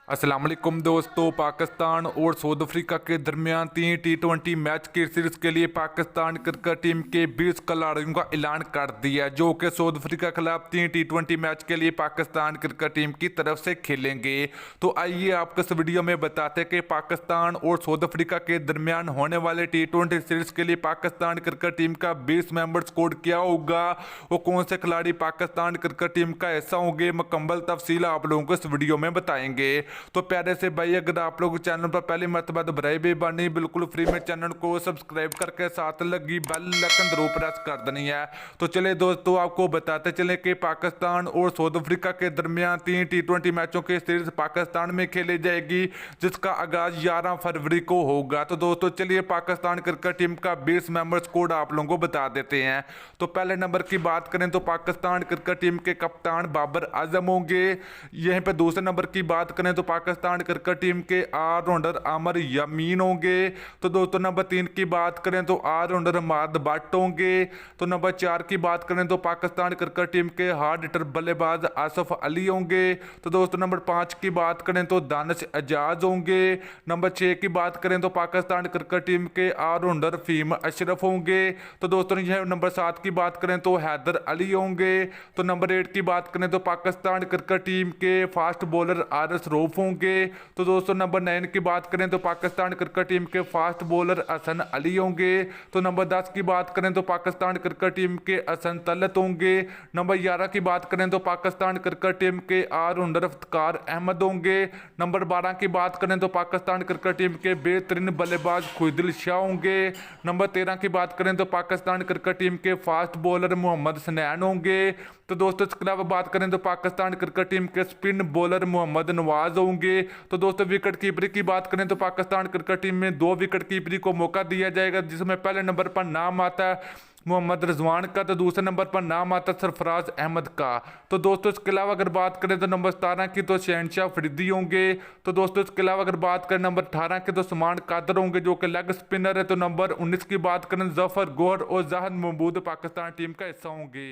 अस्सलाम वालेकुम दोस्तों। पाकिस्तान और साउथ अफ्रीका के दरमियान 3 T20 मैच की सीरीज के लिए पाकिस्तान क्रिकेट टीम के 20 खिलाड़ियों का ऐलान कर दिया, जो कि साउथ अफ्रीका के खिलाफ 3 T20 मैच के लिए पाकिस्तान क्रिकेट टीम की तरफ से खेलेंगे। तो आइए आपको इस वीडियो में बताते हैं कि पाकिस्तान और साउथ अफ्रीका के दरमियान होने वाले T20 सीरीज के लिए पाकिस्तान क्रिकेट टीम का 20 मेंबर स्क्वाड क्या होगा, वो कौन से खिलाड़ी पाकिस्तान क्रिकेट टीम का हिस्सा होंगे। मुकम्मल तफसील आप लोगों को इस वीडियो में बताएंगे। तो प्यारे से भाई, अगर आप लोग चैनल पर पहली मरतबा दोबारा बेबानी बिल्कुल फ्री में चैनल को सब्सक्राइब करके साथ लगी बेल आइकन जरूर प्रेस कर देनी है। तो चले दोस्तों, आपको बताते चले कि पाकिस्तान और साउथ अफ्रीका के दरमियान 3 T20 मैचों की सीरीज पाकिस्तान में खेली जाएगी, जिसका आगाज 11 फरवरी को होगा। तो दोस्तों चलिए पाकिस्तान क्रिकेट टीम का 20 मेंबर स्क्वाड आप लोगों को बता देते हैं। तो पहले नंबर की बात करें तो पाकिस्तान क्रिकेट टीम के कप्तान बाबर आजम होंगे। यहीं पर दूसरे नंबर की बात करें तो पाकिस्तान क्रिकेट टीम के ऑलराउंडर आमिर यामीन होंगे। तो दोस्तों नंबर 3 की बात करें तो ऑलराउंडर हमाद भट्ट होंगे। तो नंबर 4 की बात करें तो पाकिस्तान क्रिकेट टीम के हार्ड हिटर बल्लेबाज आसफ अली होंगे। तो दोस्तों नंबर 5 की बात करें तो दानिश एजाज होंगे। नंबर 6 की बात करें तो पाकिस्तान क्रिकेट टीम के ऑलराउंडर फहीम अशरफ होंगे। तो दोस्तों यह नंबर 7 की बात करें तो हैदर अली होंगे। तो नंबर 8 की बात करें तो पाकिस्तान क्रिकेट टीम के फास्ट बॉलर आरस रऊफ होंगे। तो दोस्तों नंबर 9 की बात करें तो पाकिस्तान क्रिकेट टीम के फास्ट बॉलर हसन अली होंगे। तो नंबर 10 की बात करें तो पाकिस्तान क्रिकेट टीम के हसन तलत होंगे। नंबर 11 की बात करें तो पाकिस्तान क्रिकेट टीम के ऑलराउंडर इफ्तिकार अहमद होंगे। नंबर 12 की बात करें तो पाकिस्तान क्रिकेट टीम के बेहतरीन बल्लेबाज खुदिल शाह होंगे। नंबर 13 की बात करें तो पाकिस्तान क्रिकेट टीम के फास्ट बॉलर मोहम्मद सनैन होंगे। तो दोस्तों इसके अलावा बात करें तो पाकिस्तान क्रिकेट टीम के स्पिन बॉलर मोहम्मद नवाज होंगे। तो दोस्तों विकेट कीपरी की बात करें तो पाकिस्तान क्रिकेट टीम में 2 विकेट कीपरी को मौका दिया जाएगा, जिसमें पहले नंबर पर नाम आता है मोहम्मद रिजवान का, तो दूसरे नंबर पर नाम आता है सरफराज अहमद का। तो दोस्तों इसके अलावा अगर बात करें तो नंबर 17 की तो शहनशाह फरीदी होंगे। तो दोस्तों इसके अलावा अगर बात करें नंबर 18 के तो समान कादर होंगे, जो कि लेग स्पिनर है। तो नंबर 19 की बात करें जफर गोहर और जाहिद महमूद पाकिस्तान टीम का हिस्सा होंगे।